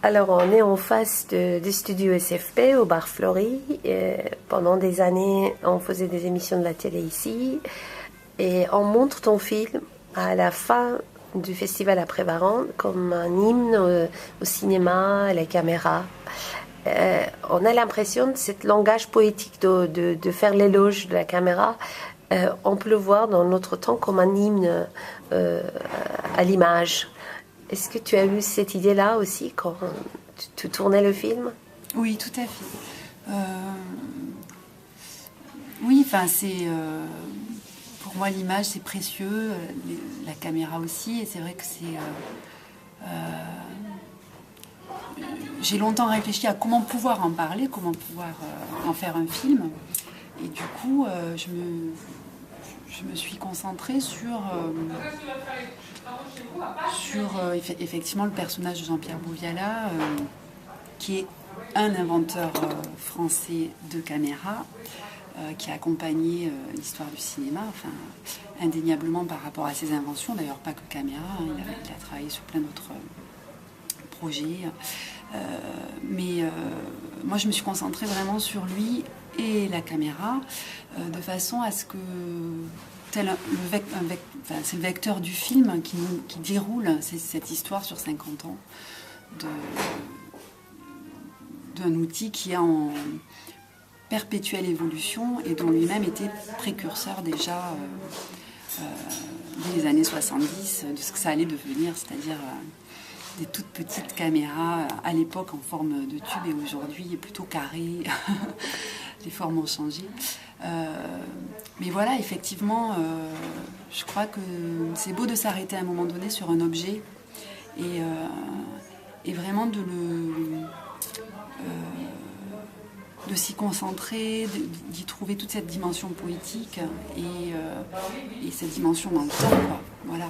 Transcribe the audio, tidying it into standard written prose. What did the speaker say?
Alors, on est en face du studio SFP au Bar Fleury. Pendant des années, on faisait des émissions de la télé ici. Et on montre ton film à la fin du festival après Varennes comme un hymne au cinéma, à la caméra. On a l'impression de ce langage poétique de faire l'éloge de la caméra. On peut le voir dans notre temps comme un hymne à l'image. Est-ce que tu as eu cette idée-là aussi quand tu tournais le film? Oui, tout à fait. Oui, enfin, pour moi, l'image, c'est précieux, la caméra aussi, et c'est vrai que j'ai longtemps réfléchi à comment pouvoir en parler, comment pouvoir en faire un film, et du coup, je me suis concentrée sur effectivement le personnage de Jean-Pierre Bouviala, qui est un inventeur français de caméra, qui a accompagné l'histoire du cinéma, enfin, indéniablement par rapport à ses inventions, d'ailleurs pas que caméra, hein, il a travaillé sur plein d'autres projets. Mais moi je me suis concentrée vraiment sur lui et la caméra, de façon à ce que c'est le vecteur du film qui déroule cette histoire sur 50 ans d'un outil qui est en perpétuelle évolution et dont lui-même était précurseur déjà dès les années 70 de ce que ça allait devenir, c'est-à-dire des toutes petites caméras à l'époque en forme de tube et aujourd'hui plutôt carrées. Les formes ont changé. Mais voilà, effectivement, je crois que c'est beau de s'arrêter à un moment donné sur un objet et vraiment de s'y concentrer, d'y trouver toute cette dimension poétique et cette dimension dans le temps, quoi. Voilà.